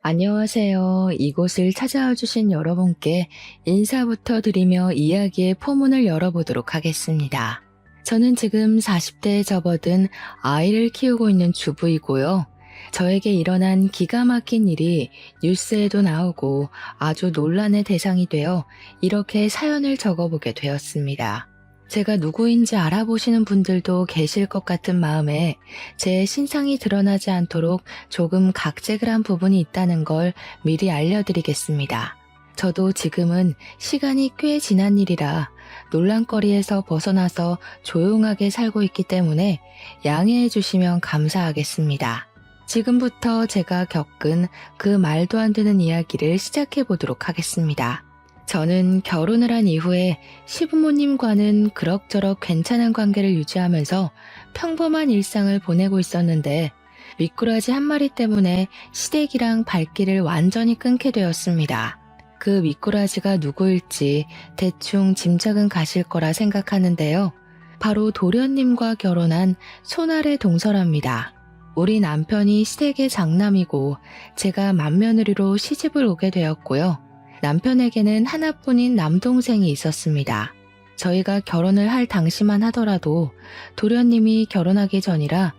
안녕하세요. 이곳을 찾아와 주신 여러분께 인사부터 드리며 이야기의 포문을 열어보도록 하겠습니다. 저는 지금 40대에 접어든 아이를 키우고 있는 주부이고요. 저에게 일어난 기가 막힌 일이 뉴스에도 나오고 아주 논란의 대상이 되어 이렇게 사연을 적어보게 되었습니다. 제가 누구인지 알아보시는 분들도 계실 것 같은 마음에 제 신상이 드러나지 않도록 조금 각색을 한 부분이 있다는 걸 미리 알려드리겠습니다. 저도 지금은 시간이 꽤 지난 일이라 논란거리에서 벗어나서 조용하게 살고 있기 때문에 양해해 주시면 감사하겠습니다. 지금부터 제가 겪은 그 말도 안 되는 이야기를 시작해 보도록 하겠습니다. 저는 결혼을 한 이후에 시부모님과는 그럭저럭 괜찮은 관계를 유지하면서 평범한 일상을 보내고 있었는데 미꾸라지 한 마리 때문에 시댁이랑 발길을 완전히 끊게 되었습니다. 그 미꾸라지가 누구일지 대충 짐작은 가실 거라 생각하는데요. 바로 도련님과 결혼한 손아래 동서랍니다. 우리 남편이 시댁의 장남이고 제가 맏며느리로 시집을 오게 되었고요. 남편에게는 하나뿐인 남동생이 있었습니다. 저희가 결혼을 할 당시만 하더라도 도련님이 결혼하기 전이라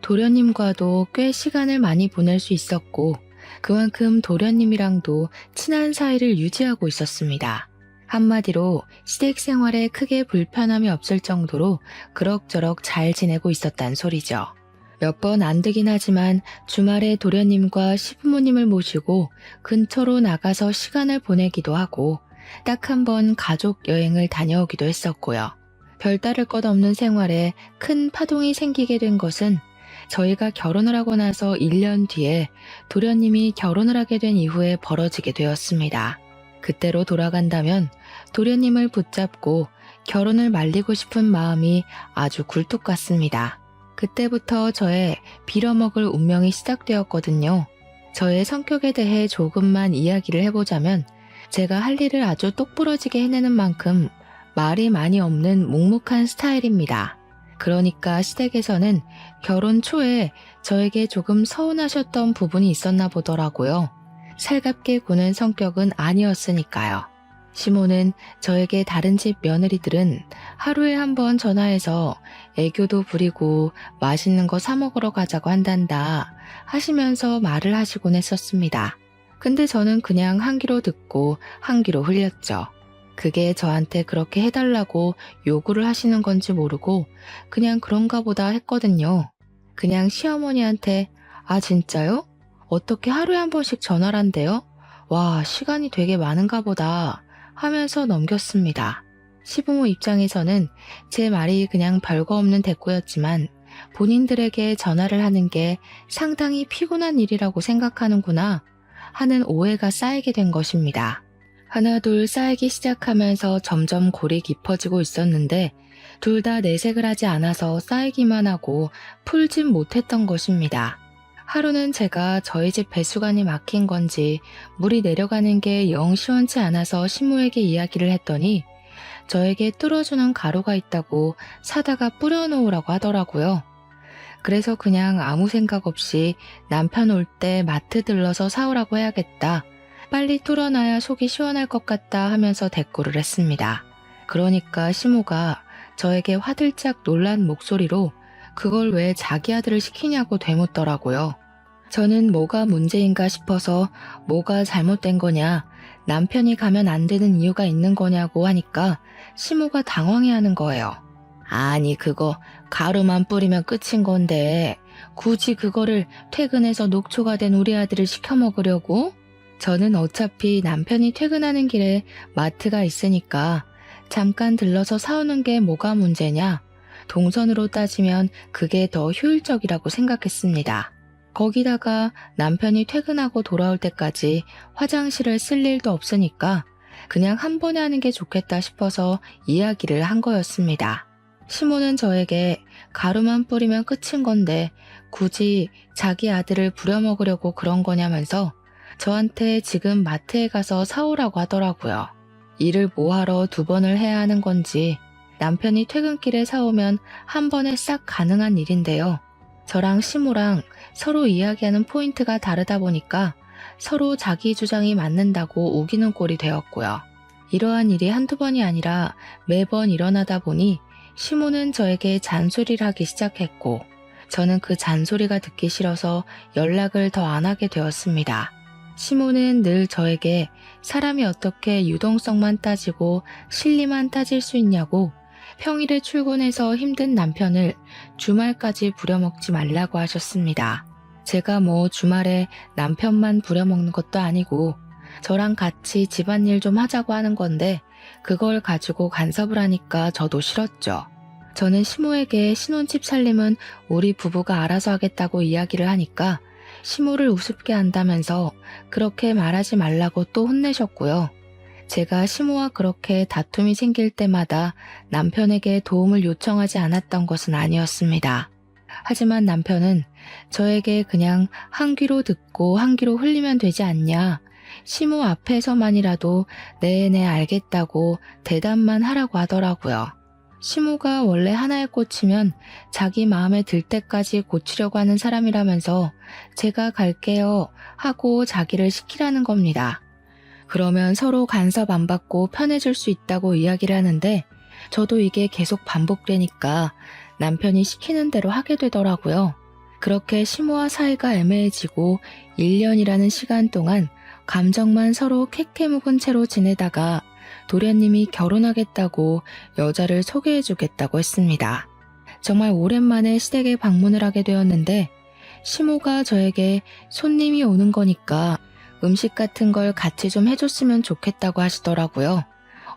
도련님과도 꽤 시간을 많이 보낼 수 있었고 그만큼 도련님이랑도 친한 사이를 유지하고 있었습니다. 한마디로 시댁 생활에 크게 불편함이 없을 정도로 그럭저럭 잘 지내고 있었단 소리죠. 몇 번 안 되긴 하지만 주말에 도련님과 시부모님을 모시고 근처로 나가서 시간을 보내기도 하고 딱 한 번 가족 여행을 다녀오기도 했었고요. 별다를 것 없는 생활에 큰 파동이 생기게 된 것은 저희가 결혼을 하고 나서 1년 뒤에 도련님이 결혼을 하게 된 이후에 벌어지게 되었습니다. 그때로 돌아간다면 도련님을 붙잡고 결혼을 말리고 싶은 마음이 아주 굴뚝 같습니다. 그때부터 저의 빌어먹을 운명이 시작되었거든요. 저의 성격에 대해 조금만 이야기를 해보자면 제가 할 일을 아주 똑부러지게 해내는 만큼 말이 많이 없는 묵묵한 스타일입니다. 그러니까 시댁에서는 결혼 초에 저에게 조금 서운하셨던 부분이 있었나 보더라고요. 살갑게 구는 성격은 아니었으니까요. 시모는 저에게 다른 집 며느리들은 하루에 한 번 전화해서 애교도 부리고 맛있는 거 사 먹으러 가자고 한단다 하시면서 말을 하시곤 했었습니다. 근데 저는 그냥 한 귀로 듣고 한 귀로 흘렸죠. 그게 저한테 그렇게 해달라고 요구를 하시는 건지 모르고 그냥 그런가 보다 했거든요. 그냥 시어머니한테 아 진짜요? 어떻게 하루에 한 번씩 전화를 한대요? 와 시간이 되게 많은가 보다 하면서 넘겼습니다. 시부모 입장에서는 제 말이 그냥 별거 없는 대꾸였지만 본인들에게 전화를 하는 게 상당히 피곤한 일이라고 생각하는구나 하는 오해가 쌓이게 된 것입니다. 하나둘 쌓이기 시작하면서 점점 골이 깊어지고 있었는데 둘 다 내색을 하지 않아서 쌓이기만 하고 풀진 못했던 것입니다. 하루는 제가 저희 집 배수관이 막힌 건지 물이 내려가는 게 영 시원치 않아서 시모에게 이야기를 했더니 저에게 뚫어주는 가루가 있다고 사다가 뿌려놓으라고 하더라고요. 그래서 그냥 아무 생각 없이 남편 올 때 마트 들러서 사오라고 해야겠다. 빨리 뚫어놔야 속이 시원할 것 같다 하면서 대꾸를 했습니다. 그러니까 시모가 저에게 화들짝 놀란 목소리로 그걸 왜 자기 아들을 시키냐고 되묻더라고요. 저는 뭐가 문제인가 싶어서 뭐가 잘못된 거냐, 남편이 가면 안 되는 이유가 있는 거냐고 하니까 시모가 당황해하는 거예요. 아니 그거 가루만 뿌리면 끝인 건데 굳이 그거를 퇴근해서 녹초가 된 우리 아들을 시켜 먹으려고? 저는 어차피 남편이 퇴근하는 길에 마트가 있으니까 잠깐 들러서 사오는 게 뭐가 문제냐? 동선으로 따지면 그게 더 효율적이라고 생각했습니다. 거기다가 남편이 퇴근하고 돌아올 때까지 화장실을 쓸 일도 없으니까 그냥 한 번에 하는 게 좋겠다 싶어서 이야기를 한 거였습니다. 시모는 저에게 가루만 뿌리면 끝인 건데 굳이 자기 아들을 부려먹으려고 그런 거냐면서 저한테 지금 마트에 가서 사오라고 하더라고요. 일을 뭐하러 2번을 해야 하는 건지 남편이 퇴근길에 사오면 한 번에 싹 가능한 일인데요. 저랑 시모랑 서로 이야기하는 포인트가 다르다 보니까 서로 자기 주장이 맞는다고 우기는 꼴이 되었고요. 이러한 일이 한두 번이 아니라 매번 일어나다 보니 시모는 저에게 잔소리를 하기 시작했고 저는 그 잔소리가 듣기 싫어서 연락을 더 안 하게 되었습니다. 시모는 늘 저에게 사람이 어떻게 유동성만 따지고 실리만 따질 수 있냐고 평일에 출근해서 힘든 남편을 주말까지 부려먹지 말라고 하셨습니다. 제가 뭐 주말에 남편만 부려먹는 것도 아니고 저랑 같이 집안일 좀 하자고 하는 건데 그걸 가지고 간섭을 하니까 저도 싫었죠. 저는 시모에게 신혼집 살림은 우리 부부가 알아서 하겠다고 이야기를 하니까 시모를 우습게 한다면서 그렇게 말하지 말라고 또 혼내셨고요. 제가 시모와 그렇게 다툼이 생길 때마다 남편에게 도움을 요청하지 않았던 것은 아니었습니다. 하지만 남편은 저에게 그냥 한 귀로 듣고 한 귀로 흘리면 되지 않냐, 시모 앞에서만이라도 네네 알겠다고 대답만 하라고 하더라고요. 시모가 원래 하나에 꽂히면 자기 마음에 들 때까지 고치려고 하는 사람이라면서 제가 갈게요 하고 자기를 시키라는 겁니다. 그러면 서로 간섭 안 받고 편해질 수 있다고 이야기를 하는데 저도 이게 계속 반복되니까 남편이 시키는 대로 하게 되더라고요. 그렇게 시모와 사이가 애매해지고 1년이라는 시간 동안 감정만 서로 캐캐 묵은 채로 지내다가 도련님이 결혼하겠다고 여자를 소개해주겠다고 했습니다. 정말 오랜만에 시댁에 방문을 하게 되었는데 시모가 저에게 손님이 오는 거니까 음식 같은 걸 같이 좀 해줬으면 좋겠다고 하시더라고요.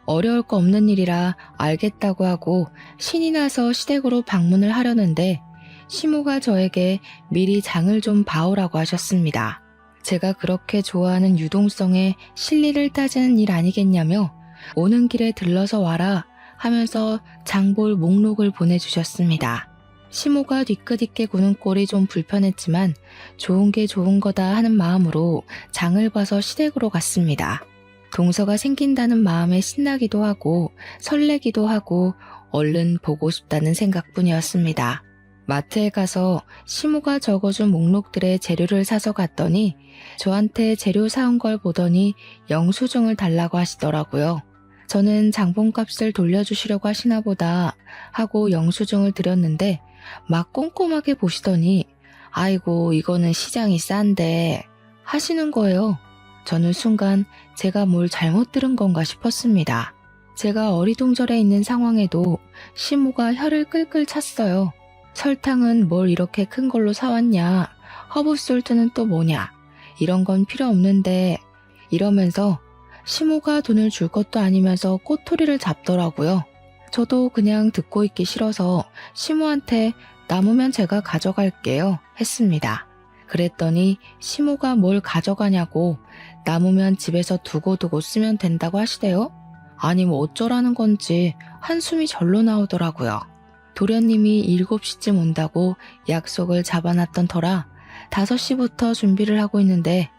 어려울 거 없는 일이라 알겠다고 하고 신이 나서 시댁으로 방문을 하려는데 시모가 저에게 미리 장을 좀 봐오라고 하셨습니다. 제가 그렇게 좋아하는 유동성에 실리를 따지는 일 아니겠냐며 오는 길에 들러서 와라 하면서 장볼 목록을 보내주셨습니다. 시모가 뒤끝있게 구는 꼴이 좀 불편했지만 좋은 게 좋은 거다 하는 마음으로 장을 봐서 시댁으로 갔습니다. 동서가 생긴다는 마음에 신나기도 하고 설레기도 하고 얼른 보고 싶다는 생각뿐이었습니다. 마트에 가서 시모가 적어준 목록들의 재료를 사서 갔더니 저한테 재료 사온 걸 보더니 영수증을 달라고 하시더라고요. 저는 장본값을 돌려주시려고 하시나 보다 하고 영수증을 드렸는데 막 꼼꼼하게 보시더니 아이고 이거는 시장이 싼데 하시는 거예요. 저는 순간 제가 뭘 잘못 들은 건가 싶었습니다. 제가 어리둥절해 있는 상황에도 시모가 혀를 끌끌 찼어요. 설탕은 뭘 이렇게 큰 걸로 사왔냐, 허브솔트는 또 뭐냐, 이런 건 필요 없는데 이러면서 시모가 돈을 줄 것도 아니면서 꼬투리를 잡더라고요. 저도 그냥 듣고 있기 싫어서 시모한테 남으면 제가 가져갈게요 했습니다. 그랬더니 시모가 뭘 가져가냐고 남으면 집에서 두고두고 쓰면 된다고 하시대요. 아니 뭐 어쩌라는 건지 한숨이 절로 나오더라고요. 도련님이 7시쯤 온다고 약속을 잡아놨던 터라 5시부터 준비를 하고 있는데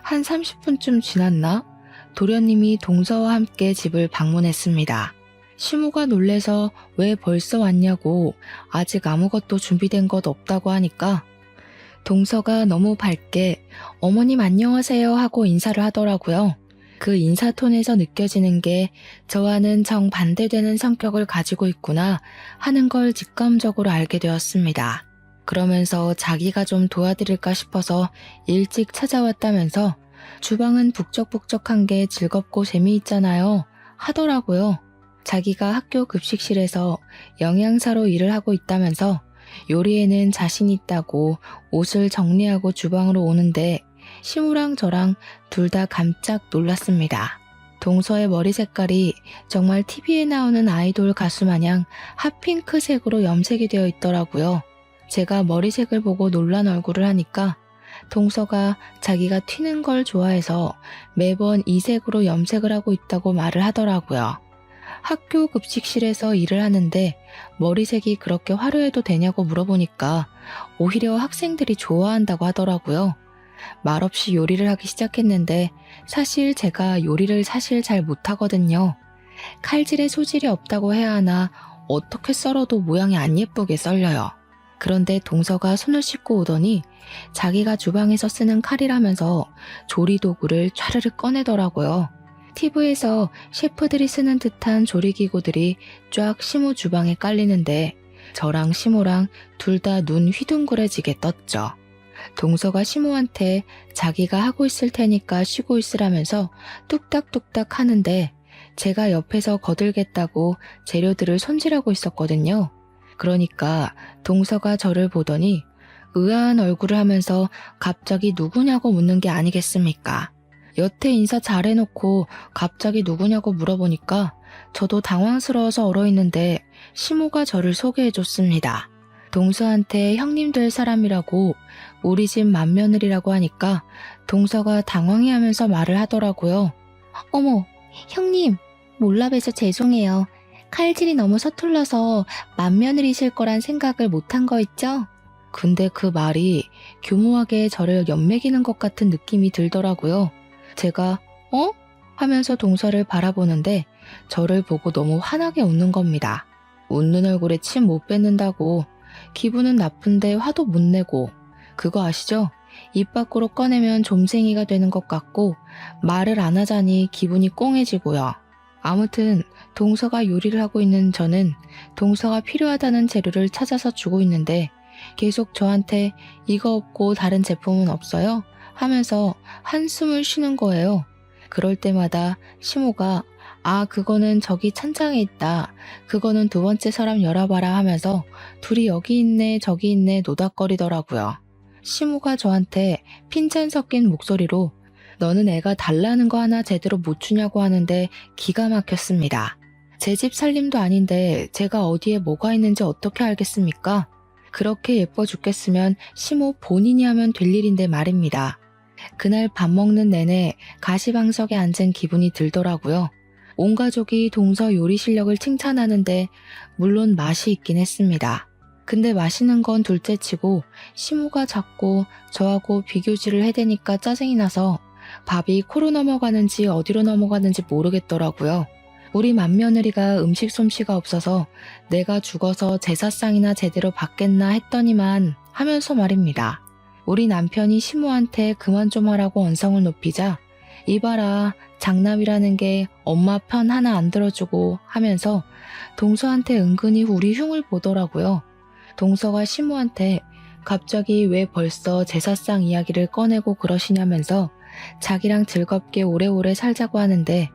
한 30분쯤 지났나? 도련님이 동서와 함께 집을 방문했습니다. 시모가 놀래서 왜 벌써 왔냐고 아직 아무것도 준비된 것 없다고 하니까 동서가 너무 밝게 어머님 안녕하세요 하고 인사를 하더라고요. 그 인사톤에서 느껴지는 게 저와는 정반대되는 성격을 가지고 있구나 하는 걸 직감적으로 알게 되었습니다. 그러면서 자기가 좀 도와드릴까 싶어서 일찍 찾아왔다면서 주방은 북적북적한 게 즐겁고 재미있잖아요 하더라고요. 자기가 학교 급식실에서 영양사로 일을 하고 있다면서 요리에는 자신 있다고 옷을 정리하고 주방으로 오는데 시모랑 저랑 둘 다 깜짝 놀랐습니다. 동서의 머리 색깔이 정말 TV에 나오는 아이돌 가수 마냥 핫핑크색으로 염색이 되어 있더라고요. 제가 머리색을 보고 놀란 얼굴을 하니까 동서가 자기가 튀는 걸 좋아해서 매번 이 색으로 염색을 하고 있다고 말을 하더라고요. 학교 급식실에서 일을 하는데 머리색이 그렇게 화려해도 되냐고 물어보니까 오히려 학생들이 좋아한다고 하더라고요. 말없이 요리를 하기 시작했는데 사실 제가 요리를 잘 못하거든요. 칼질에 소질이 없다고 해야 하나 어떻게 썰어도 모양이 안 예쁘게 썰려요. 그런데 동서가 손을 씻고 오더니 자기가 주방에서 쓰는 칼이라면서 조리도구를 촤르르 꺼내더라고요. TV에서 셰프들이 쓰는 듯한 조리기구들이 쫙 시모 주방에 깔리는데 저랑 시모랑 둘 다 눈 휘둥그레지게 떴죠. 동서가 시모한테 자기가 하고 있을 테니까 쉬고 있으라면서 뚝딱뚝딱 하는데 제가 옆에서 거들겠다고 재료들을 손질하고 있었거든요. 그러니까 동서가 저를 보더니 의아한 얼굴을 하면서 갑자기 누구냐고 묻는 게 아니겠습니까? 여태 인사 잘해놓고 갑자기 누구냐고 물어보니까 저도 당황스러워서 얼어있는데 시모가 저를 소개해줬습니다. 동서한테 형님 될 사람이라고 우리 집 맏며느리라고 하니까 동서가 당황해하면서 말을 하더라고요. 어머, 형님, 몰라봬서 죄송해요. 칼질이 너무 서툴러서 맏며느리실 거란 생각을 못한 거 있죠? 근데 그 말이 교묘하게 저를 연맥이는 것 같은 느낌이 들더라고요. 제가 어? 하면서 동서를 바라보는데 저를 보고 너무 환하게 웃는 겁니다. 웃는 얼굴에 침 못 뱉는다고 기분은 나쁜데 화도 못 내고 그거 아시죠? 입 밖으로 꺼내면 좀생이가 되는 것 같고 말을 안 하자니 기분이 꽁해지고요. 아무튼 동서가 요리를 하고 있는 저는 동서가 필요하다는 재료를 찾아서 주고 있는데 계속 저한테 이거 없고 다른 제품은 없어요? 하면서 한숨을 쉬는 거예요. 그럴 때마다 시모가 그거는 저기 찬장에 있다. 그거는 두 번째 서랍 열어봐라 하면서 둘이 여기 있네 저기 있네 노닥거리더라고요. 시모가 저한테 핀잔 섞인 목소리로 너는 애가 달라는 거 하나 제대로 못 주냐고 하는데 기가 막혔습니다. 제 집 살림도 아닌데 제가 어디에 뭐가 있는지 어떻게 알겠습니까? 그렇게 예뻐 죽겠으면 시모 본인이 하면 될 일인데 말입니다. 그날 밥 먹는 내내 가시방석에 앉은 기분이 들더라고요. 온 가족이 동서 요리 실력을 칭찬하는데 물론 맛이 있긴 했습니다. 근데 맛있는 건 둘째치고 시모가 자꾸 저하고 비교질을 해대니까 짜증이 나서 밥이 코로 넘어가는지 어디로 넘어가는지 모르겠더라고요. 우리 맏며느리가 음식 솜씨가 없어서 내가 죽어서 제사상이나 제대로 받겠나 했더니만 하면서 말입니다. 우리 남편이 시모한테 그만 좀 하라고 언성을 높이자 이봐라 장남이라는 게 엄마 편 하나 안 들어주고 하면서 동서한테 은근히 우리 흉을 보더라고요. 동서가 시모한테 갑자기 왜 벌써 제사상 이야기를 꺼내고 그러시냐면서 자기랑 즐겁게 오래오래 살자고 하는데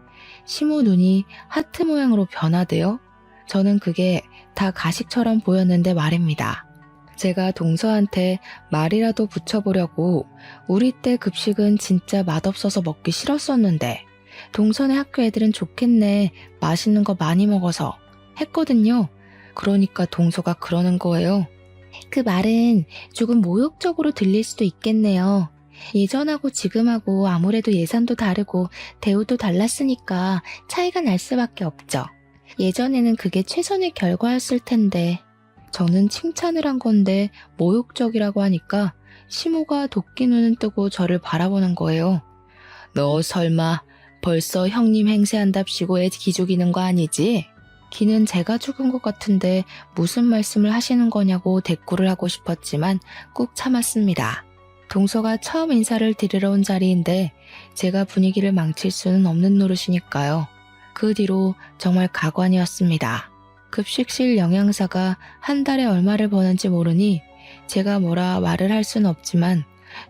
시모 눈이 하트 모양으로 변하대요. 저는 그게 다 가식처럼 보였는데 말입니다. 제가 동서한테 말이라도 붙여보려고 우리 때 급식은 진짜 맛없어서 먹기 싫었었는데 동서네 학교 애들은 좋겠네 맛있는 거 많이 먹어서 했거든요. 그러니까 동서가 그러는 거예요. 그 말은 조금 모욕적으로 들릴 수도 있겠네요. 예전하고 지금하고 아무래도 예산도 다르고 대우도 달랐으니까 차이가 날 수밖에 없죠. 예전에는 그게 최선의 결과였을 텐데 저는 칭찬을 한 건데 모욕적이라고 하니까 시모가 도끼 눈을 뜨고 저를 바라보는 거예요. 너 설마 벌써 형님 행세한답시고 애 기죽이는 거 아니지? 기는 제가 죽은 것 같은데 무슨 말씀을 하시는 거냐고 대꾸를 하고 싶었지만 꾹 참았습니다. 동서가 처음 인사를 드리러 온 자리인데 제가 분위기를 망칠 수는 없는 노릇이니까요. 그 뒤로 정말 가관이었습니다. 급식실 영양사가 한 달에 얼마를 버는지 모르니 제가 뭐라 말을 할 수는 없지만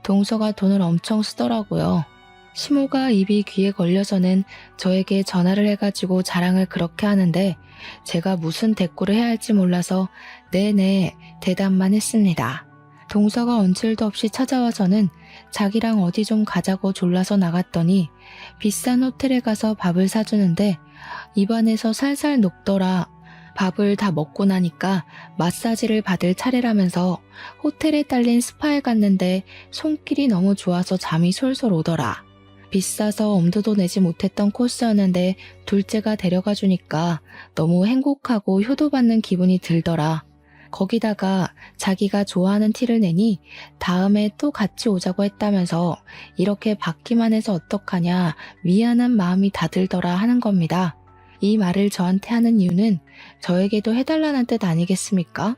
동서가 돈을 엄청 쓰더라고요. 시모가 입이 귀에 걸려서는 저에게 전화를 해가지고 자랑을 그렇게 하는데 제가 무슨 대꾸를 해야 할지 몰라서 네네 대답만 했습니다. 동서가 언질도 없이 찾아와서는 자기랑 어디 좀 가자고 졸라서 나갔더니 비싼 호텔에 가서 밥을 사주는데 입안에서 살살 녹더라. 밥을 다 먹고 나니까 마사지를 받을 차례라면서 호텔에 딸린 스파에 갔는데 손길이 너무 좋아서 잠이 솔솔 오더라. 비싸서 엄두도 내지 못했던 코스였는데 둘째가 데려가 주니까 너무 행복하고 효도받는 기분이 들더라. 거기다가 자기가 좋아하는 티를 내니 다음에 또 같이 오자고 했다면서 이렇게 받기만 해서 어떡하냐 미안한 마음이 다 들더라 하는 겁니다. 이 말을 저한테 하는 이유는 저에게도 해달라는 뜻 아니겠습니까?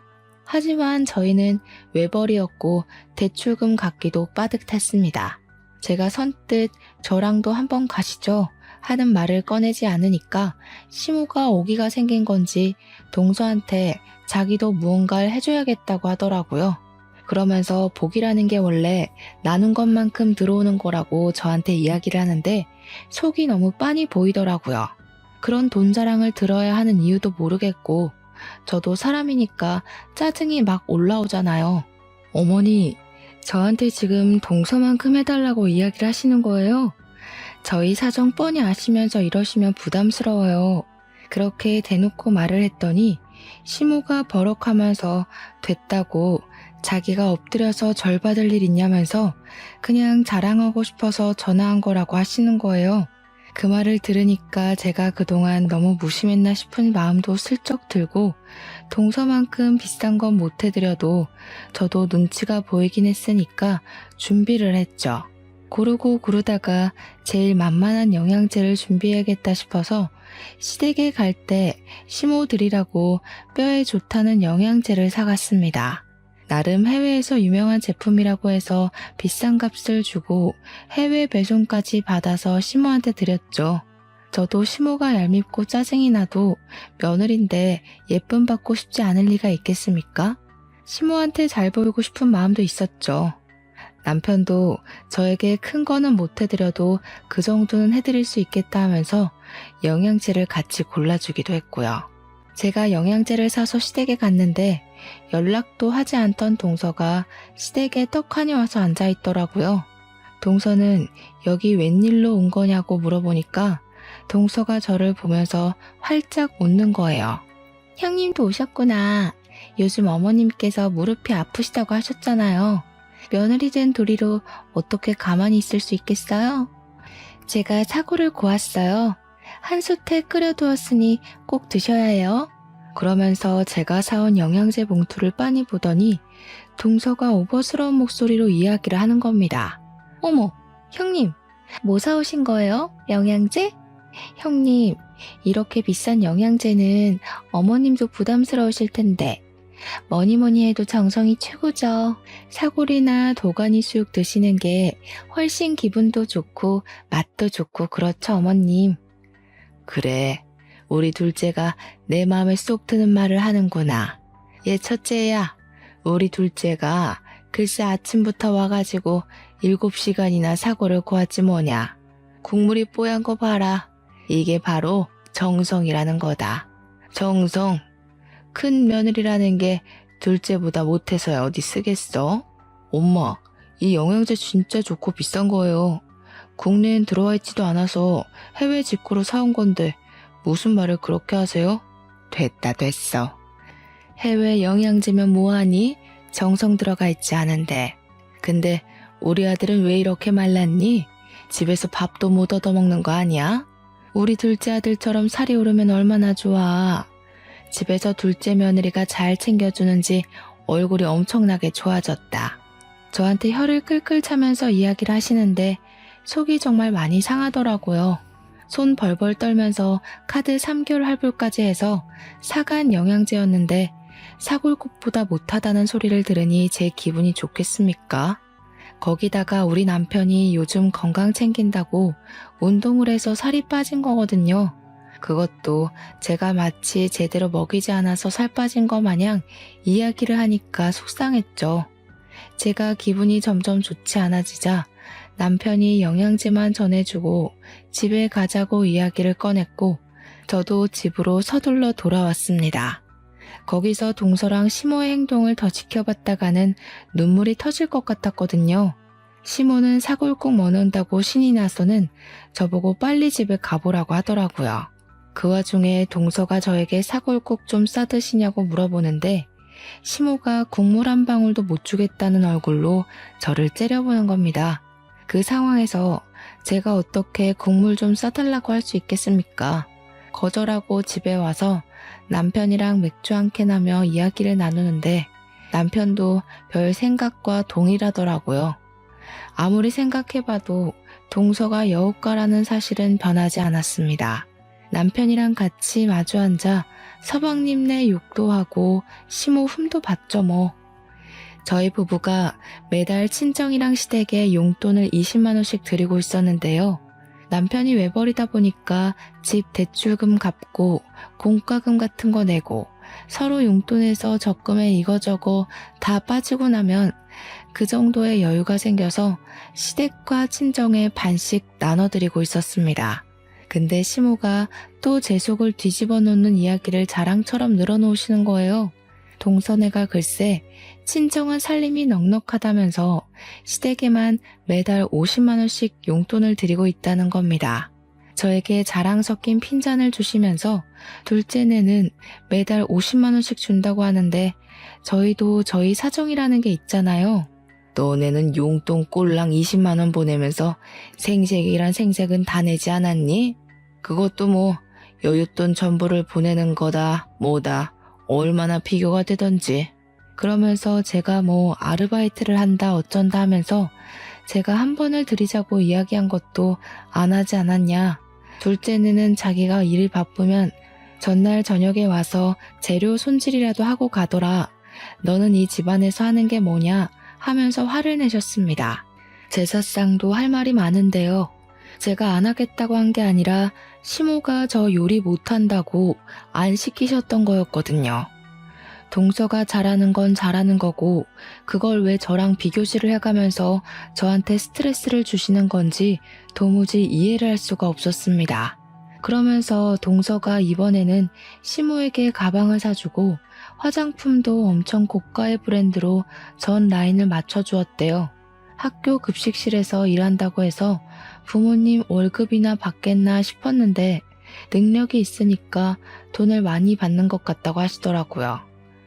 하지만 저희는 외벌이었고 대출금 갚기도 빠듯했습니다. 제가 선뜻 저랑도 한번 가시죠 하는 말을 꺼내지 않으니까 시모가 오기가 생긴 건지 동서한테 자기도 무언가를 해줘야겠다고 하더라고요. 그러면서 복이라는 게 원래 나눈 것만큼 들어오는 거라고 저한테 이야기를 하는데 속이 너무 빤히 보이더라고요. 그런 돈 자랑을 들어야 하는 이유도 모르겠고 저도 사람이니까 짜증이 막 올라오잖아요. 어머니, 저한테 지금 동서만큼 해달라고 이야기를 하시는 거예요? 저희 사정 뻔히 아시면서 이러시면 부담스러워요. 그렇게 대놓고 말을 했더니 시모가 버럭하면서 됐다고 자기가 엎드려서 절 받을 일 있냐면서 그냥 자랑하고 싶어서 전화한 거라고 하시는 거예요. 그 말을 들으니까 제가 그동안 너무 무심했나 싶은 마음도 슬쩍 들고 동서만큼 비싼 건 못 해드려도 저도 눈치가 보이긴 했으니까 준비를 했죠. 고르고 고르다가 제일 만만한 영양제를 준비해야겠다 싶어서 시댁에 갈 때 시모들이라고 뼈에 좋다는 영양제를 사갔습니다. 나름 해외에서 유명한 제품이라고 해서 비싼 값을 주고 해외 배송까지 받아서 시모한테 드렸죠. 저도 시모가 얄밉고 짜증이 나도 며느린데 예쁨 받고 싶지 않을 리가 있겠습니까? 시모한테 잘 보이고 싶은 마음도 있었죠. 남편도 저에게 큰 거는 못 해드려도 그 정도는 해드릴 수 있겠다 하면서 영양제를 같이 골라주기도 했고요. 제가 영양제를 사서 시댁에 갔는데 연락도 하지 않던 동서가 시댁에 떡하니 와서 앉아있더라고요. 동서는 여기 웬일로 온 거냐고 물어보니까 동서가 저를 보면서 활짝 웃는 거예요. 형님도 오셨구나. 요즘 어머님께서 무릎이 아프시다고 하셨잖아요. 며느리 된 도리로 어떻게 가만히 있을 수 있겠어요? 제가 사고를 고왔어요. 한 솥에 끓여두었으니 꼭 드셔야 해요. 그러면서 제가 사온 영양제 봉투를 빤히 보더니 동서가 오버스러운 목소리로 이야기를 하는 겁니다. 어머, 형님, 뭐 사오신 거예요? 영양제? 형님, 이렇게 비싼 영양제는 어머님도 부담스러우실 텐데 뭐니 해도 정성이 최고죠. 사골이나 도가니 수육 드시는 게 훨씬 기분도 좋고 맛도 좋고 그렇죠, 어머님. 그래, 우리 둘째가 내 마음에 쏙 드는 말을 하는구나. 얘 첫째야, 우리 둘째가 글쎄 아침부터 와가지고 7시간이나 사골을 고았지 뭐냐. 국물이 뽀얀 거 봐라. 이게 바로 정성이라는 거다. 정성. 큰 며느리라는 게 둘째보다 못해서야 어디 쓰겠어? 엄마, 이 영양제 진짜 좋고 비싼 거예요. 국내엔 들어와 있지도 않아서 해외 직구로 사온 건데 무슨 말을 그렇게 하세요? 됐어. 해외 영양제면 뭐하니? 정성 들어가 있지 않은데. 근데 우리 아들은 왜 이렇게 말랐니? 집에서 밥도 못 얻어먹는 거 아니야? 우리 둘째 아들처럼 살이 오르면 얼마나 좋아. 집에서 둘째 며느리가 잘 챙겨주는지 얼굴이 엄청나게 좋아졌다. 저한테 혀를 끌끌 차면서 이야기를 하시는데 속이 정말 많이 상하더라고요. 손 벌벌 떨면서 카드 3개월 할부까지 해서 사간 영양제였는데 사골국보다 못하다는 소리를 들으니 제 기분이 좋겠습니까? 거기다가 우리 남편이 요즘 건강 챙긴다고 운동을 해서 살이 빠진 거거든요. 그것도 제가 마치 제대로 먹이지 않아서 살 빠진 거 마냥 이야기를 하니까 속상했죠. 제가 기분이 점점 좋지 않아지자 남편이 영양제만 전해주고 집에 가자고 이야기를 꺼냈고 저도 집으로 서둘러 돌아왔습니다. 거기서 동서랑 시모의 행동을 더 지켜봤다가는 눈물이 터질 것 같았거든요. 시모는 사골국 먹는다고 신이 나서는 저보고 빨리 집에 가보라고 하더라고요. 그 와중에 동서가 저에게 사골국 좀 싸드시냐고 물어보는데 시모가 국물 한 방울도 못 주겠다는 얼굴로 저를 째려보는 겁니다. 그 상황에서 제가 어떻게 국물 좀 싸달라고 할 수 있겠습니까? 거절하고 집에 와서 남편이랑 맥주 한 캔 하며 이야기를 나누는데 남편도 별 생각과 동일하더라고요. 아무리 생각해봐도 동서가 여우가라는 사실은 변하지 않았습니다. 남편이랑 같이 마주 앉아 서방님네 욕도 하고 시모 흠도 봤죠 뭐. 저희 부부가 매달 친정이랑 시댁에 용돈을 20만 원씩 드리고 있었는데요. 남편이 외벌이다 보니까 집 대출금 갚고 공과금 같은 거 내고 서로 용돈에서 적금에 이거저거 다 빠지고 나면 그 정도의 여유가 생겨서 시댁과 친정에 반씩 나눠드리고 있었습니다. 근데 시모가 또 제 속을 뒤집어 놓는 이야기를 자랑처럼 늘어놓으시는 거예요. 동서네가 글쎄 친정은 살림이 넉넉하다면서 시댁에만 매달 50만 원씩 용돈을 드리고 있다는 겁니다. 저에게 자랑 섞인 핀잔을 주시면서 둘째네는 매달 50만 원씩 준다고 하는데 저희도 저희 사정이라는 게 있잖아요. 너네는 용돈 꼴랑 20만 원 보내면서 생색이란 생색은 다 내지 않았니? 그것도 뭐 여윳돈 전부를 보내는 거다 뭐다 얼마나 비교가 되던지. 그러면서 제가 뭐 아르바이트를 한다 어쩐다 하면서 제가 한 번을 드리자고 이야기한 것도 안 하지 않았냐. 둘째는 자기가 일이 바쁘면 전날 저녁에 와서 재료 손질이라도 하고 가더라. 너는 이 집안에서 하는 게 뭐냐 하면서 화를 내셨습니다. 제사상도 할 말이 많은데요. 제가 안 하겠다고 한 게 아니라 시모가 저 요리 못한다고 안 시키셨던 거였거든요. 동서가 잘하는 건 잘하는 거고 그걸 왜 저랑 비교질을 해가면서 저한테 스트레스를 주시는 건지 도무지 이해를 할 수가 없었습니다. 그러면서 동서가 이번에는 시모에게 가방을 사주고 화장품도 엄청 고가의 브랜드로 전 라인을 맞춰주었대요. 학교 급식실에서 일한다고 해서 부모님 월급이나 받겠나 싶었는데 능력이 있으니까 돈을 많이 받는 것 같다고 하시더라고요.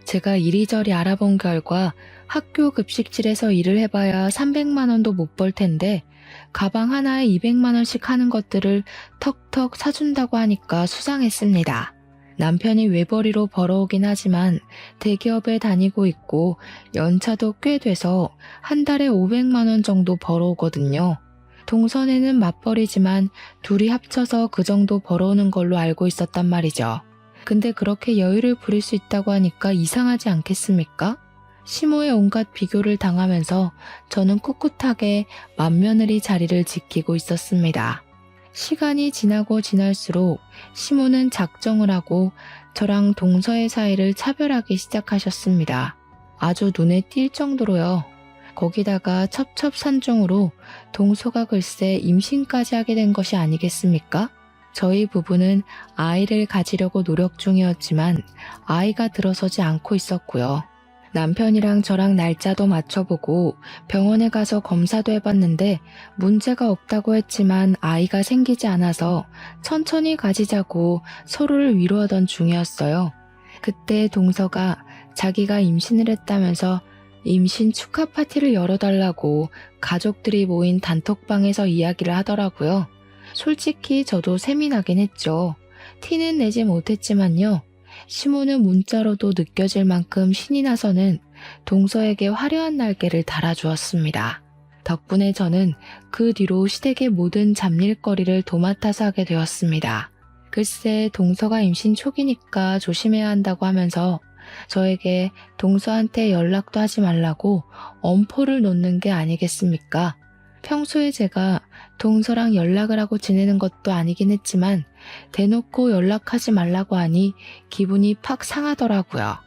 제가 이리저리 알아본 결과 학교 급식실에서 일을 해봐야 300만 원도 못 벌 텐데 가방 하나에 200만 원씩 하는 것들을 턱턱 사준다고 하니까 수상했습니다. 남편이 외벌이로 벌어오긴 하지만 대기업에 다니고 있고 연차도 꽤 돼서 한 달에 500만 원 정도 벌어오거든요. 동선에는 맞벌이지만 둘이 합쳐서 그 정도 벌어오는 걸로 알고 있었단 말이죠. 근데 그렇게 여유를 부릴 수 있다고 하니까 이상하지 않겠습니까? 시모의 온갖 비교를 당하면서 저는 꿋꿋하게 맏며느리 자리를 지키고 있었습니다. 시간이 지나고 지날수록 시모는 작정을 하고 저랑 동서의 사이를 차별하기 시작하셨습니다. 아주 눈에 띌 정도로요. 거기다가 첩첩산중으로 동서가 글쎄 임신까지 하게 된 것이 아니겠습니까? 저희 부부는 아이를 가지려고 노력 중이었지만 아이가 들어서지 않고 있었고요. 남편이랑 저랑 날짜도 맞춰보고 병원에 가서 검사도 해봤는데 문제가 없다고 했지만 아이가 생기지 않아서 천천히 가지자고 서로를 위로하던 중이었어요. 그때 동서가 자기가 임신을 했다면서 임신 축하 파티를 열어달라고 가족들이 모인 단톡방에서 이야기를 하더라고요. 솔직히 저도 셈이 나긴 했죠. 티는 내지 못했지만요. 시모는 문자로도 느껴질 만큼 신이 나서는 동서에게 화려한 날개를 달아주었습니다. 덕분에 저는 그 뒤로 시댁의 모든 잡일거리를 도맡아서 하게 되었습니다. 글쎄 동서가 임신 초기니까 조심해야 한다고 하면서 저에게 동서한테 연락도 하지 말라고 엄포를 놓는 게 아니겠습니까? 평소에 제가 동서랑 연락을 하고 지내는 것도 아니긴 했지만 대놓고 연락하지 말라고 하니 기분이 팍 상하더라고요.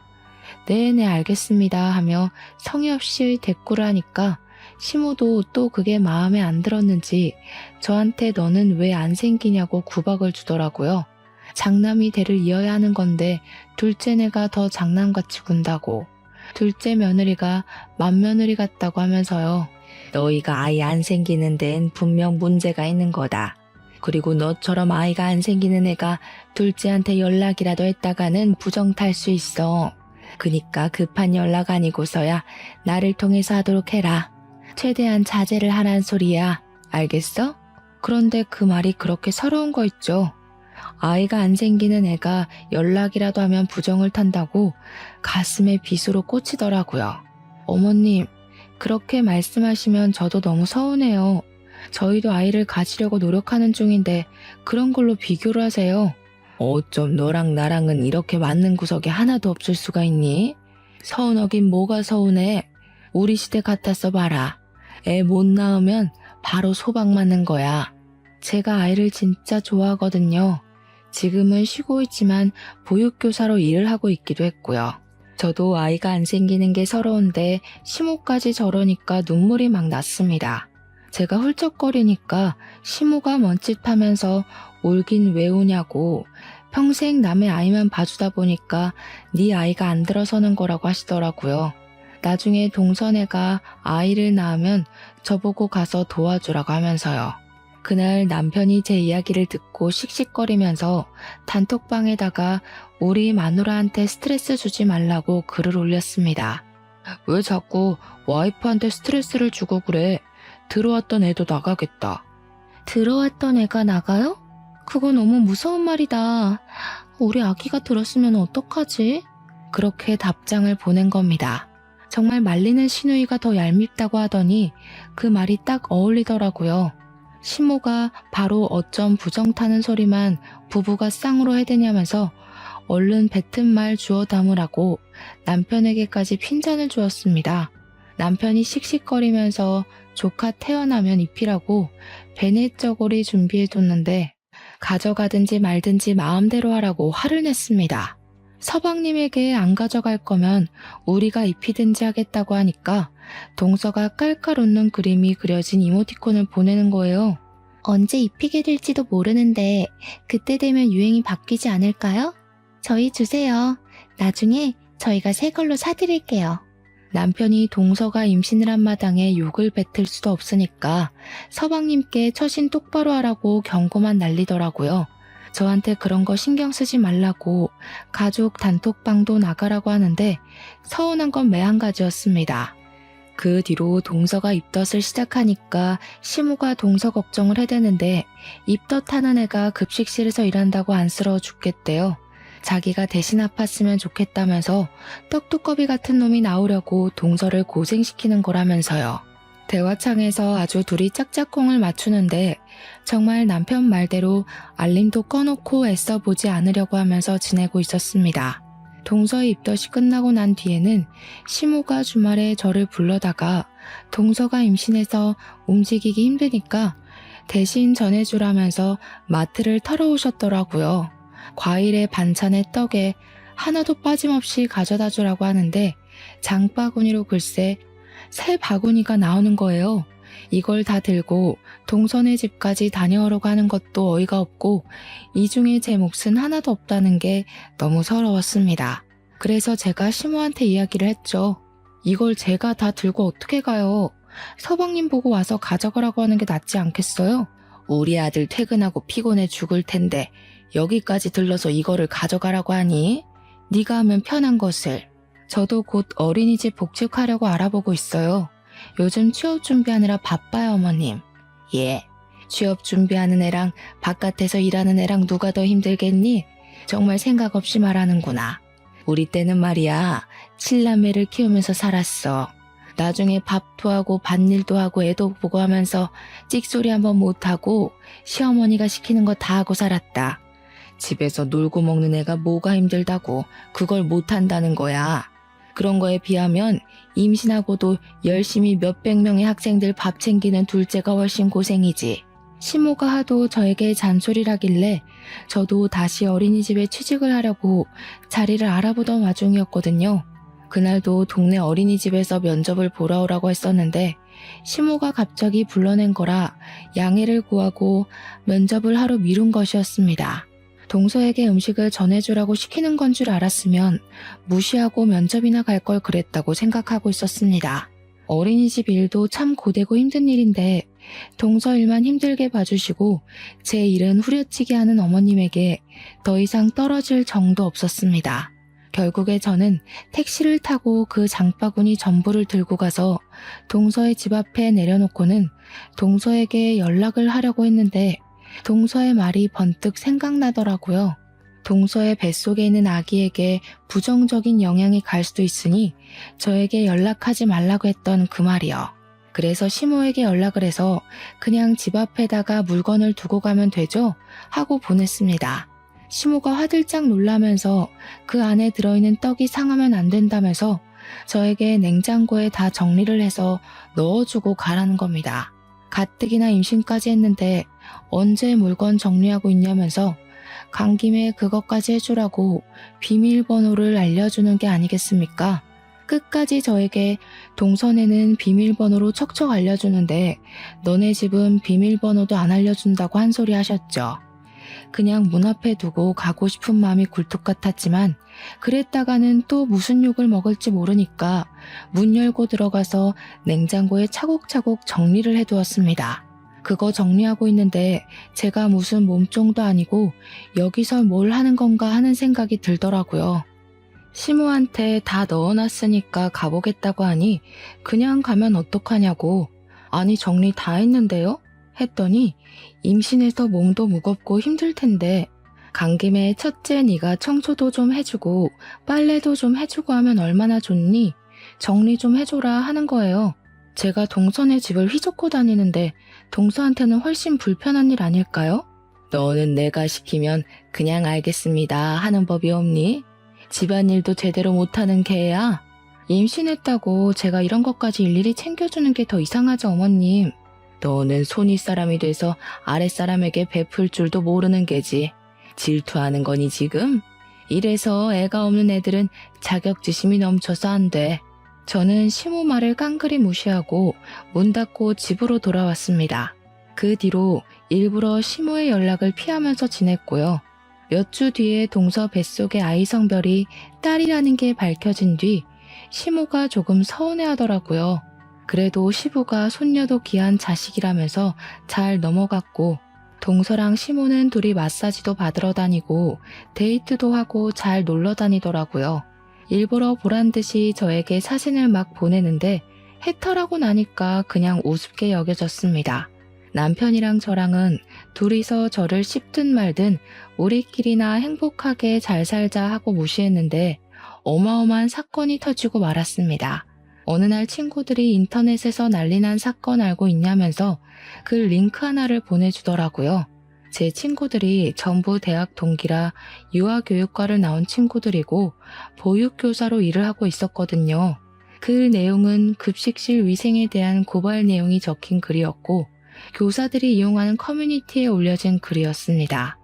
네네 알겠습니다 하며 성의 없이 대꾸를 하니까 시모도 또 그게 마음에 안 들었는지 저한테 너는 왜 안 생기냐고 구박을 주더라고요. 장남이 대를 이어야 하는 건데 둘째네가 더 장남같이 군다고. 둘째 며느리가 맏며느리 같다고 하면서요. 너희가 아이 안 생기는 데엔 분명 문제가 있는 거다. 그리고 너처럼 아이가 안 생기는 애가 둘째한테 연락이라도 했다가는 부정 탈 수 있어. 그니까 급한 연락 아니고서야 나를 통해서 하도록 해라. 최대한 자제를 하란 소리야. 알겠어? 그런데 그 말이 그렇게 서러운 거 있죠. 아이가 안 생기는 애가 연락이라도 하면 부정을 탄다고 가슴에 빗으로 꽂히더라고요. 어머님, 그렇게 말씀하시면 저도 너무 서운해요. 저희도 아이를 가지려고 노력하는 중인데 그런 걸로 비교를 하세요. 어쩜 너랑 나랑은 이렇게 맞는 구석이 하나도 없을 수가 있니? 서운하긴 뭐가 서운해. 우리 시대 같았어 봐라. 애 못 낳으면 바로 소박 맞는 거야. 제가 아이를 진짜 좋아하거든요. 지금은 쉬고 있지만 보육교사로 일을 하고 있기도 했고요. 저도 아이가 안 생기는 게 서러운데 시모까지 저러니까 눈물이 막 났습니다. 제가 훌쩍거리니까 시모가 멈칫하면서 울긴 왜 우냐고 평생 남의 아이만 봐주다 보니까 네 아이가 안 들어서는 거라고 하시더라고요. 나중에 동선애가 아이를 낳으면 저보고 가서 도와주라고 하면서요. 그날 남편이 제 이야기를 듣고 씩씩거리면서 단톡방에다가 우리 마누라한테 스트레스 주지 말라고 글을 올렸습니다. 왜 자꾸 와이프한테 스트레스를 주고 그래? 들어왔던 애도 나가겠다. 들어왔던 애가 나가요? 그거 너무 무서운 말이다. 우리 아기가 들었으면 어떡하지? 그렇게 답장을 보낸 겁니다. 정말 말리는 시누이가 더 얄밉다고 하더니 그 말이 딱 어울리더라고요. 시모가 바로 어쩜 부정 타는 소리만 부부가 쌍으로 해대냐면서 얼른 뱉은 말 주워 담으라고 남편에게까지 핀잔을 주었습니다. 남편이 씩씩거리면서 조카 태어나면 입히라고 베넷 저고리 준비해뒀는데 가져가든지 말든지 마음대로 하라고 화를 냈습니다. 서방님에게 안 가져갈 거면 우리가 입히든지 하겠다고 하니까 동서가 깔깔 웃는 그림이 그려진 이모티콘을 보내는 거예요. 언제 입히게 될지도 모르는데 그때 되면 유행이 바뀌지 않을까요? 저희 주세요. 나중에 저희가 새 걸로 사드릴게요. 남편이 동서가 임신을 한 마당에 욕을 뱉을 수도 없으니까 서방님께 처신 똑바로 하라고 경고만 날리더라고요. 저한테 그런 거 신경 쓰지 말라고 가족 단톡방도 나가라고 하는데 서운한 건 매 한 가지였습니다. 그 뒤로 동서가 입덧을 시작하니까 시모가 동서 걱정을 해대는데 입덧하는 애가 급식실에서 일한다고 안쓰러워 죽겠대요. 자기가 대신 아팠으면 좋겠다면서 떡두꺼비 같은 놈이 나오려고 동서를 고생시키는 거라면서요. 대화창에서 아주 둘이 짝짝꿍을 맞추는데 정말 남편 말대로 알림도 꺼놓고 애써 보지 않으려고 하면서 지내고 있었습니다. 동서의 입덧이 끝나고 난 뒤에는 시모가 주말에 저를 불러다가 동서가 임신해서 움직이기 힘드니까 대신 전해주라면서 마트를 털어오셨더라고요. 과일에 반찬에 떡에 하나도 빠짐없이 가져다 주라고 하는데 장바구니로 글쎄 새 바구니가 나오는 거예요. 이걸 다 들고 동선의 집까지 다녀오려고 하는 것도 어이가 없고 이 중에 제 몫은 하나도 없다는 게 너무 서러웠습니다. 그래서 제가 시모한테 이야기를 했죠. 이걸 제가 다 들고 어떻게 가요? 서방님 보고 와서 가져가라고 하는 게 낫지 않겠어요? 우리 아들 퇴근하고 피곤해 죽을 텐데 여기까지 들러서 이거를 가져가라고 하니? 네가 하면 편한 것을. 저도 곧 어린이집 복직하려고 알아보고 있어요. 요즘 취업 준비하느라 바빠요, 어머님. 예, 취업 준비하는 애랑 바깥에서 일하는 애랑 누가 더 힘들겠니? 정말 생각 없이 말하는구나. 우리 때는 말이야, 7남매를 키우면서 살았어. 나중에 밥도 하고 밭일도 하고 애도 보고 하면서 찍소리 한번 못하고 시어머니가 시키는 거 다 하고 살았다. 집에서 놀고 먹는 애가 뭐가 힘들다고 그걸 못한다는 거야. 그런 거에 비하면 임신하고도 열심히 몇백 명의 학생들 밥 챙기는 둘째가 훨씬 고생이지. 시모가 하도 저에게 잔소리를 하길래 저도 다시 어린이집에 취직을 하려고 자리를 알아보던 와중이었거든요. 그날도 동네 어린이집에서 면접을 보러 오라고 했었는데 시모가 갑자기 불러낸 거라 양해를 구하고 면접을 하루 미룬 것이었습니다. 동서에게 음식을 전해주라고 시키는 건 줄 알았으면 무시하고 면접이나 갈 걸 그랬다고 생각하고 있었습니다. 어린이집 일도 참 고되고 힘든 일인데 동서 일만 힘들게 봐주시고 제 일은 후려치기 하는 어머님에게 더 이상 떨어질 정도 없었습니다. 결국에 저는 택시를 타고 그 장바구니 전부를 들고 가서 동서의 집 앞에 내려놓고는 동서에게 연락을 하려고 했는데 동서의 말이 번뜩 생각나더라고요. 동서의 뱃속에 있는 아기에게 부정적인 영향이 갈 수도 있으니 저에게 연락하지 말라고 했던 그 말이요. 그래서 시모에게 연락을 해서 그냥 집 앞에다가 물건을 두고 가면 되죠? 하고 보냈습니다. 시모가 화들짝 놀라면서 그 안에 들어있는 떡이 상하면 안 된다면서 저에게 냉장고에 다 정리를 해서 넣어주고 가라는 겁니다. 가뜩이나 임신까지 했는데 언제 물건 정리하고 있냐면서 간 김에 그것까지 해주라고 비밀번호를 알려주는 게 아니겠습니까? 끝까지 저에게 동선에는 비밀번호로 척척 알려주는데 너네 집은 비밀번호도 안 알려준다고 한 소리 하셨죠. 그냥 문 앞에 두고 가고 싶은 마음이 굴뚝 같았지만 그랬다가는 또 무슨 욕을 먹을지 모르니까 문 열고 들어가서 냉장고에 차곡차곡 정리를 해두었습니다. 그거 정리하고 있는데 제가 무슨 몸종도 아니고 여기서 뭘 하는 건가 하는 생각이 들더라고요. 시모한테 다 넣어놨으니까 가보겠다고 하니 그냥 가면 어떡하냐고. 아니 정리 다 했는데요? 했더니 임신해서 몸도 무겁고 힘들 텐데 간 김에 첫째 네가 청소도 좀 해주고 빨래도 좀 해주고 하면 얼마나 좋니? 정리 좀 해줘라 하는 거예요. 제가 동서네 집을 휘젓고 다니는데 동서한테는 훨씬 불편한 일 아닐까요? 너는 내가 시키면 그냥 알겠습니다 하는 법이 없니? 집안일도 제대로 못하는 개야. 임신했다고 제가 이런 것까지 일일이 챙겨주는 게 더 이상하죠 어머님. 너는 손윗사람이 돼서 아랫사람에게 베풀 줄도 모르는 개지. 질투하는 거니 지금? 이래서 애가 없는 애들은 자격지심이 넘쳐서 안 돼. 저는 시모 말을 깡그리 무시하고 문 닫고 집으로 돌아왔습니다. 그 뒤로 일부러 시모의 연락을 피하면서 지냈고요. 몇 주 뒤에 동서 뱃속의 아이 성별이 딸이라는 게 밝혀진 뒤 시모가 조금 서운해하더라고요. 그래도 시부가 손녀도 귀한 자식이라면서 잘 넘어갔고 동서랑 시모는 둘이 마사지도 받으러 다니고 데이트도 하고 잘 놀러 다니더라고요. 일부러 보란듯이 저에게 사진을 막 보내는데 해탈하고 나니까 그냥 우습게 여겨졌습니다. 남편이랑 저랑은 둘이서 저를 씹든 말든 우리끼리나 행복하게 잘 살자 하고 무시했는데 어마어마한 사건이 터지고 말았습니다. 어느 날 친구들이 인터넷에서 난리난 사건 알고 있냐면서 그 링크 하나를 보내주더라고요. 제 친구들이 전부 대학 동기라 유아교육과를 나온 친구들이고 보육교사로 일을 하고 있었거든요. 그 내용은 급식실 위생에 대한 고발 내용이 적힌 글이었고 교사들이 이용하는 커뮤니티에 올려진 글이었습니다.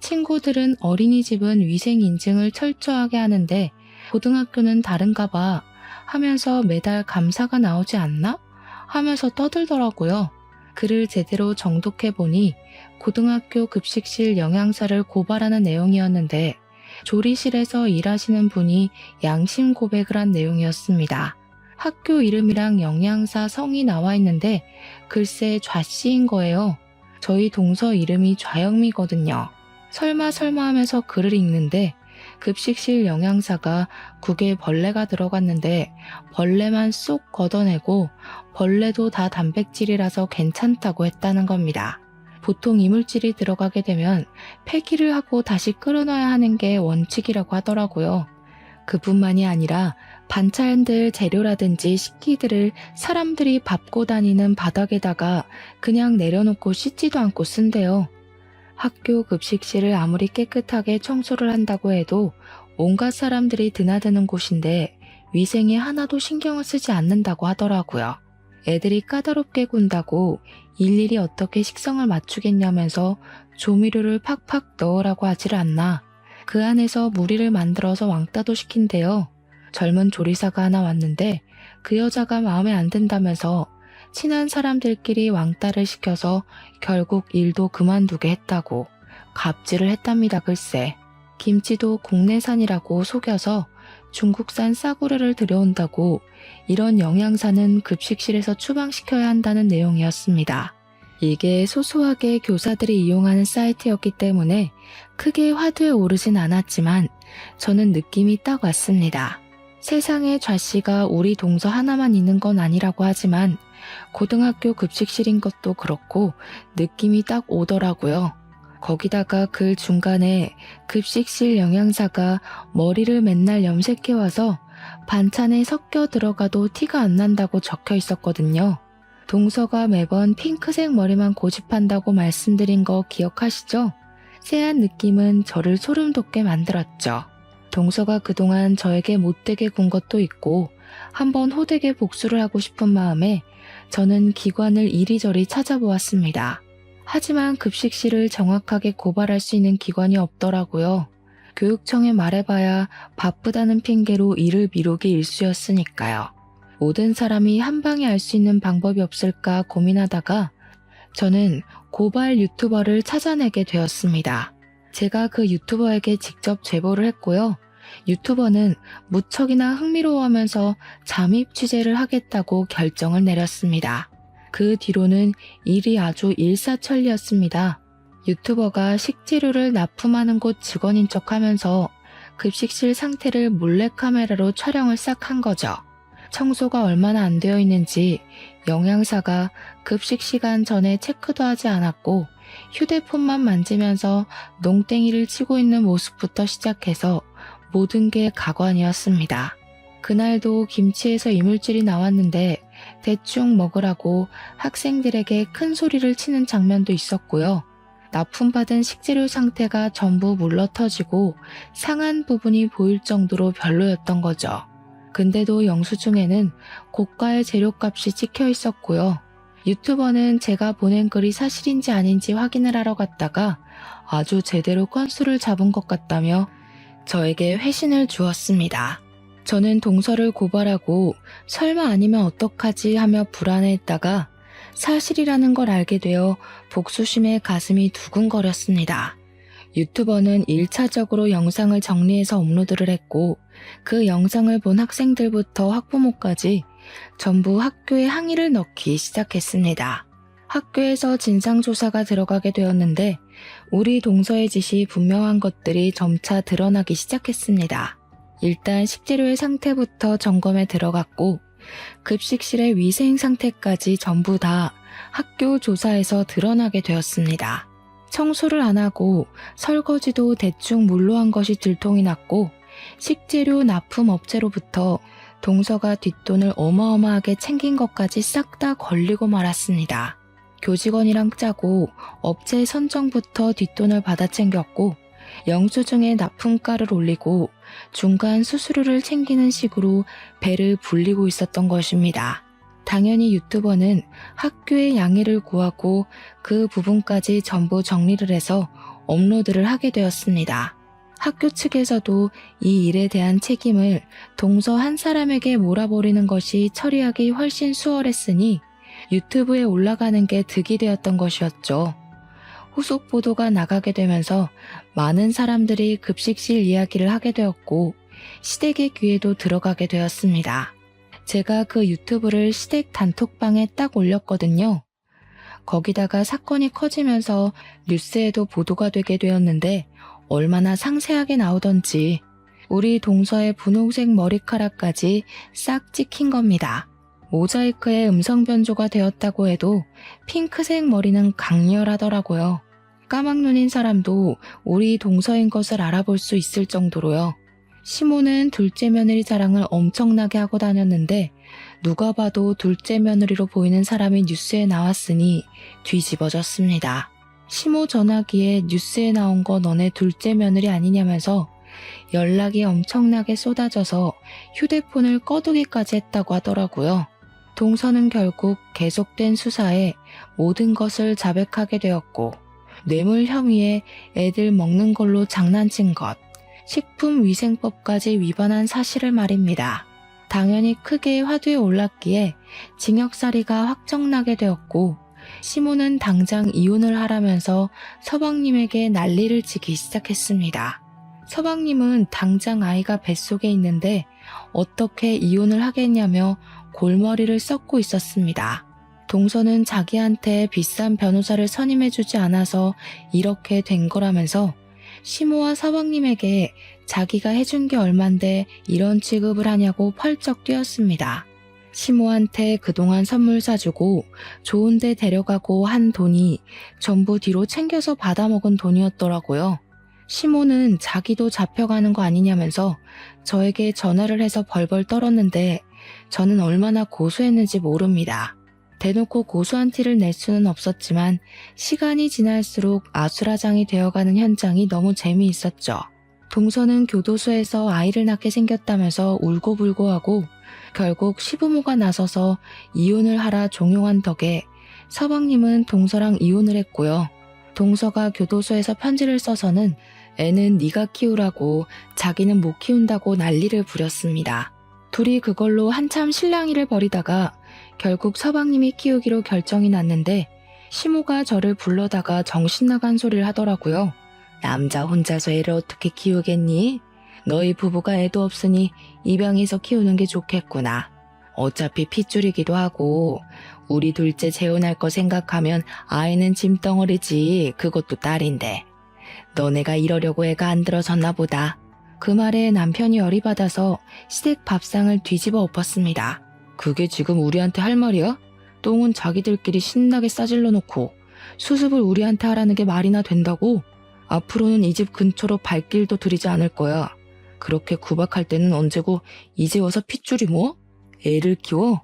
친구들은 어린이집은 위생 인증을 철저하게 하는데 고등학교는 다른가 봐 하면서 매달 감사가 나오지 않나? 하면서 떠들더라고요. 글을 제대로 정독해보니 고등학교 급식실 영양사를 고발하는 내용이었는데 조리실에서 일하시는 분이 양심 고백을 한 내용이었습니다. 학교 이름이랑 영양사 성이 나와 있는데 글쎄 좌씨인 거예요. 저희 동서 이름이 좌영미거든요. 설마 하면서 글을 읽는데 급식실 영양사가 국에 벌레가 들어갔는데 벌레만 쏙 걷어내고 벌레도 다 단백질이라서 괜찮다고 했다는 겁니다. 보통 이물질이 들어가게 되면 폐기를 하고 다시 끓여놔야 하는 게 원칙이라고 하더라고요. 그뿐만이 아니라 반찬들 재료라든지 식기들을 사람들이 밟고 다니는 바닥에다가 그냥 내려놓고 씻지도 않고 쓴대요. 학교 급식실을 아무리 깨끗하게 청소를 한다고 해도 온갖 사람들이 드나드는 곳인데 위생에 하나도 신경을 쓰지 않는다고 하더라고요. 애들이 까다롭게 군다고 일일이 어떻게 식성을 맞추겠냐면서 조미료를 팍팍 넣으라고 하질 않나. 그 안에서 무리를 만들어서 왕따도 시킨대요. 젊은 조리사가 하나 왔는데 그 여자가 마음에 안 든다면서 친한 사람들끼리 왕따를 시켜서 결국 일도 그만두게 했다고. 갑질을 했답니다 글쎄. 김치도 국내산이라고 속여서 중국산 싸구려를 들여온다고 이런 영양사는 급식실에서 추방시켜야 한다는 내용이었습니다. 이게 소소하게 교사들이 이용하는 사이트였기 때문에 크게 화두에 오르진 않았지만 저는 느낌이 딱 왔습니다. 세상에 좌씨가 우리 동서 하나만 있는 건 아니라고 하지만 고등학교 급식실인 것도 그렇고 느낌이 딱 오더라고요. 거기다가 글 중간에 급식실 영양사가 머리를 맨날 염색해와서 반찬에 섞여 들어가도 티가 안 난다고 적혀 있었거든요. 동서가 매번 핑크색 머리만 고집한다고 말씀드린 거 기억하시죠? 쎄한 느낌은 저를 소름 돋게 만들었죠. 동서가 그동안 저에게 못되게 군 것도 있고 한번 호되게 복수를 하고 싶은 마음에 저는 기관을 이리저리 찾아보았습니다. 하지만 급식실을 정확하게 고발할 수 있는 기관이 없더라고요. 교육청에 말해봐야 바쁘다는 핑계로 일을 미루기 일쑤였으니까요. 모든 사람이 한 방에 알 수 있는 방법이 없을까 고민하다가 저는 고발 유튜버를 찾아내게 되었습니다. 제가 그 유튜버에게 직접 제보를 했고요. 유튜버는 무척이나 흥미로워하면서 잠입 취재를 하겠다고 결정을 내렸습니다. 그 뒤로는 일이 아주 일사천리였습니다. 유튜버가 식재료를 납품하는 곳 직원인 척하면서 급식실 상태를 몰래카메라로 촬영을 싹 한 거죠. 청소가 얼마나 안 되어 있는지 영양사가 급식 시간 전에 체크도 하지 않았고 휴대폰만 만지면서 농땡이를 치고 있는 모습부터 시작해서 모든 게 가관이었습니다. 그날도 김치에서 이물질이 나왔는데 대충 먹으라고 학생들에게 큰 소리를 치는 장면도 있었고요. 납품받은 식재료 상태가 전부 물러터지고 상한 부분이 보일 정도로 별로였던 거죠. 근데도 영수증에는 고가의 재료값이 찍혀 있었고요. 유튜버는 제가 보낸 글이 사실인지 아닌지 확인을 하러 갔다가 아주 제대로 건수를 잡은 것 같다며 저에게 회신을 주었습니다. 저는 동서를 고발하고 설마 아니면 어떡하지 하며 불안해했다가 사실이라는 걸 알게 되어 복수심에 가슴이 두근거렸습니다. 유튜버는 1차적으로 영상을 정리해서 업로드를 했고 그 영상을 본 학생들부터 학부모까지 전부 학교에 항의를 넣기 시작했습니다. 학교에서 진상조사가 들어가게 되었는데 우리 동서의 짓이 분명한 것들이 점차 드러나기 시작했습니다. 일단 식재료의 상태부터 점검에 들어갔고 급식실의 위생 상태까지 전부 다 학교 조사에서 드러나게 되었습니다. 청소를 안 하고 설거지도 대충 물로 한 것이 들통이 났고 식재료 납품 업체로부터 동서가 뒷돈을 어마어마하게 챙긴 것까지 싹 다 걸리고 말았습니다. 교직원이랑 짜고 업체 선정부터 뒷돈을 받아 챙겼고 영수증에 납품가를 올리고 중간 수수료를 챙기는 식으로 배를 불리고 있었던 것입니다. 당연히 유튜버는 학교에 양해를 구하고 그 부분까지 전부 정리를 해서 업로드를 하게 되었습니다. 학교 측에서도 이 일에 대한 책임을 동서 한 사람에게 몰아버리는 것이 처리하기 훨씬 수월했으니 유튜브에 올라가는 게 득이 되었던 것이었죠. 후속 보도가 나가게 되면서 많은 사람들이 급식실 이야기를 하게 되었고 시댁의 귀에도 들어가게 되었습니다. 제가 그 유튜브를 시댁 단톡방에 딱 올렸거든요. 거기다가 사건이 커지면서 뉴스에도 보도가 되게 되었는데 얼마나 상세하게 나오던지 우리 동서의 분홍색 머리카락까지 싹 찍힌 겁니다. 모자이크에 음성 변조가 되었다고 해도 핑크색 머리는 강렬하더라고요. 까막눈인 사람도 우리 동서인 것을 알아볼 수 있을 정도로요. 시모는 둘째 며느리 자랑을 엄청나게 하고 다녔는데 누가 봐도 둘째 며느리로 보이는 사람이 뉴스에 나왔으니 뒤집어졌습니다. 시모 전화기에 뉴스에 나온 거 너네 둘째 며느리 아니냐면서 연락이 엄청나게 쏟아져서 휴대폰을 꺼두기까지 했다고 하더라고요. 동서는 결국 계속된 수사에 모든 것을 자백하게 되었고 뇌물 혐의에 애들 먹는 걸로 장난친 것, 식품위생법까지 위반한 사실을 말입니다. 당연히 크게 화두에 올랐기에 징역살이가 확정나게 되었고 시모는 당장 이혼을 하라면서 서방님에게 난리를 치기 시작했습니다. 서방님은 당장 아이가 뱃속에 있는데 어떻게 이혼을 하겠냐며 골머리를 썩고 있었습니다. 동서는 자기한테 비싼 변호사를 선임해주지 않아서 이렇게 된 거라면서 시모와 서방님에게 자기가 해준 게 얼만데 이런 취급을 하냐고 펄쩍 뛰었습니다. 시모한테 그동안 선물 사주고 좋은 데 데려가고 한 돈이 전부 뒤로 챙겨서 받아먹은 돈이었더라고요. 시모는 자기도 잡혀가는 거 아니냐면서 저에게 전화를 해서 벌벌 떨었는데 저는 얼마나 고소했는지 모릅니다. 대놓고 고소한 티를 낼 수는 없었지만 시간이 지날수록 아수라장이 되어가는 현장이 너무 재미있었죠. 동서는 교도소에서 아이를 낳게 생겼다면서 울고불고하고 결국 시부모가 나서서 이혼을 하라 종용한 덕에 서방님은 동서랑 이혼을 했고요. 동서가 교도소에서 편지를 써서는 애는 네가 키우라고 자기는 못 키운다고 난리를 부렸습니다. 둘이 그걸로 한참 실랑이를 벌이다가 결국 서방님이 키우기로 결정이 났는데 시모가 저를 불러다가 정신 나간 소리를 하더라고요. 남자 혼자서 애를 어떻게 키우겠니? 너희 부부가 애도 없으니 입양해서 키우는 게 좋겠구나. 어차피 핏줄이기도 하고 우리 둘째 재혼할 거 생각하면 아이는 짐덩어리지. 그것도 딸인데. 너네가 이러려고 애가 안 들어섰나 보다. 그 말에 남편이 열이 받아서 시댁 밥상을 뒤집어 엎었습니다. 그게 지금 우리한테 할 말이야? 똥은 자기들끼리 신나게 싸질러 놓고 수습을 우리한테 하라는 게 말이나 된다고? 앞으로는 이 집 근처로 발길도 들이지 않을 거야. 그렇게 구박할 때는 언제고 이제 와서 핏줄이 뭐? 애를 키워?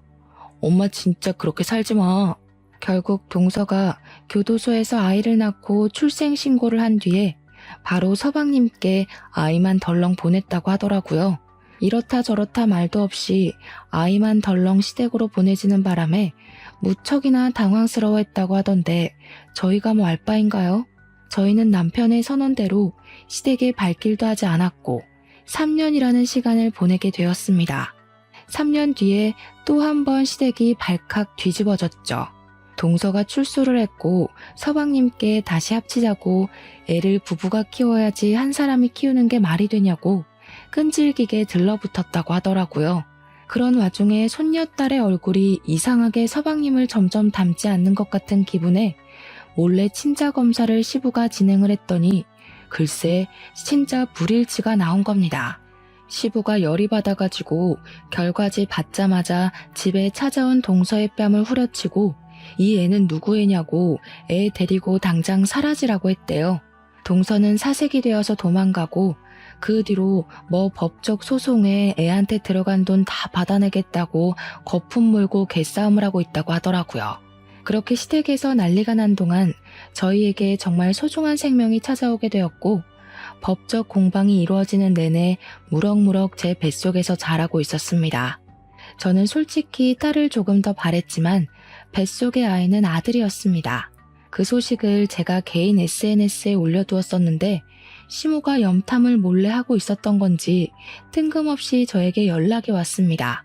엄마 진짜 그렇게 살지 마. 결국 동서가 교도소에서 아이를 낳고 출생신고를 한 뒤에 바로 서방님께 아이만 덜렁 보냈다고 하더라고요. 이렇다 저렇다 말도 없이 아이만 덜렁 시댁으로 보내지는 바람에 무척이나 당황스러워했다고 하던데 저희가 뭐 알 바인가요? 저희는 남편의 선언대로 시댁에 발길도 하지 않았고 3년이라는 시간을 보내게 되었습니다. 3년 뒤에 또 한 번 시댁이 발칵 뒤집어졌죠. 동서가 출소를 했고 서방님께 다시 합치자고 애를 부부가 키워야지 한 사람이 키우는 게 말이 되냐고 끈질기게 들러붙었다고 하더라고요. 그런 와중에 손녀딸의 얼굴이 이상하게 서방님을 점점 닮지 않는 것 같은 기분에 몰래 친자 검사를 시부가 진행을 했더니 글쎄 진짜 불일치가 나온 겁니다. 시부가 열이 받아가지고 결과지 받자마자 집에 찾아온 동서의 뺨을 후려치고 이 애는 누구 애냐고 애 데리고 당장 사라지라고 했대요. 동서는 사색이 되어서 도망가고 그 뒤로 뭐 법적 소송에 애한테 들어간 돈 다 받아내겠다고 거품 물고 개싸움을 하고 있다고 하더라고요. 그렇게 시댁에서 난리가 난 동안 저희에게 정말 소중한 생명이 찾아오게 되었고 법적 공방이 이루어지는 내내 무럭무럭 제 뱃속에서 자라고 있었습니다. 저는 솔직히 딸을 조금 더 바랬지만 뱃속의 아이는 아들이었습니다. 그 소식을 제가 개인 SNS에 올려두었었는데 시모가 염탐을 몰래 하고 있었던 건지 뜬금없이 저에게 연락이 왔습니다.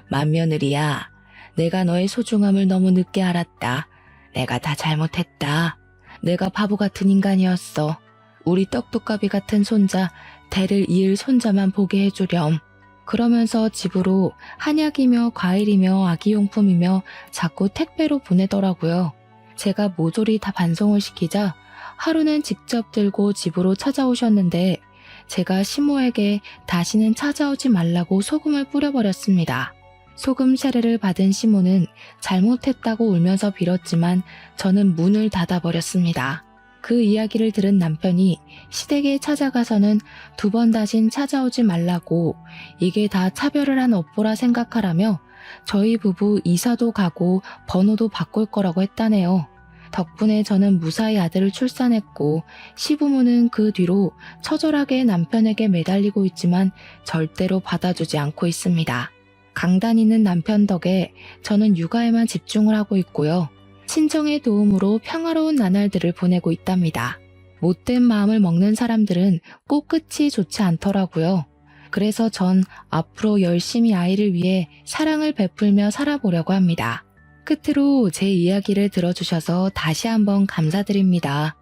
맏며느리야, 내가 너의 소중함을 너무 늦게 알았다. 내가 다 잘못했다. 내가 바보 같은 인간이었어. 우리 떡두꺼비 같은 손자, 대를 이을 손자만 보게 해주렴. 그러면서 집으로 한약이며 과일이며 아기용품이며 자꾸 택배로 보내더라고요. 제가 모조리 다 반송을 시키자 하루는 직접 들고 집으로 찾아오셨는데 제가 시모에게 다시는 찾아오지 말라고 소금을 뿌려버렸습니다. 소금 세례를 받은 시모는 잘못했다고 울면서 빌었지만 저는 문을 닫아버렸습니다. 그 이야기를 들은 남편이 시댁에 찾아가서는 2번 다신 찾아오지 말라고 이게 다 차별을 한 업보라 생각하라며 저희 부부 이사도 가고 번호도 바꿀 거라고 했다네요. 덕분에 저는 무사히 아들을 출산했고 시부모는 그 뒤로 처절하게 남편에게 매달리고 있지만 절대로 받아주지 않고 있습니다. 강단 있는 남편 덕에 저는 육아에만 집중을 하고 있고요. 친정의 도움으로 평화로운 나날들을 보내고 있답니다. 못된 마음을 먹는 사람들은 꼭 끝이 좋지 않더라고요. 그래서 전 앞으로 열심히 아이를 위해 사랑을 베풀며 살아보려고 합니다. 끝으로 제 이야기를 들어주셔서 다시 한번 감사드립니다.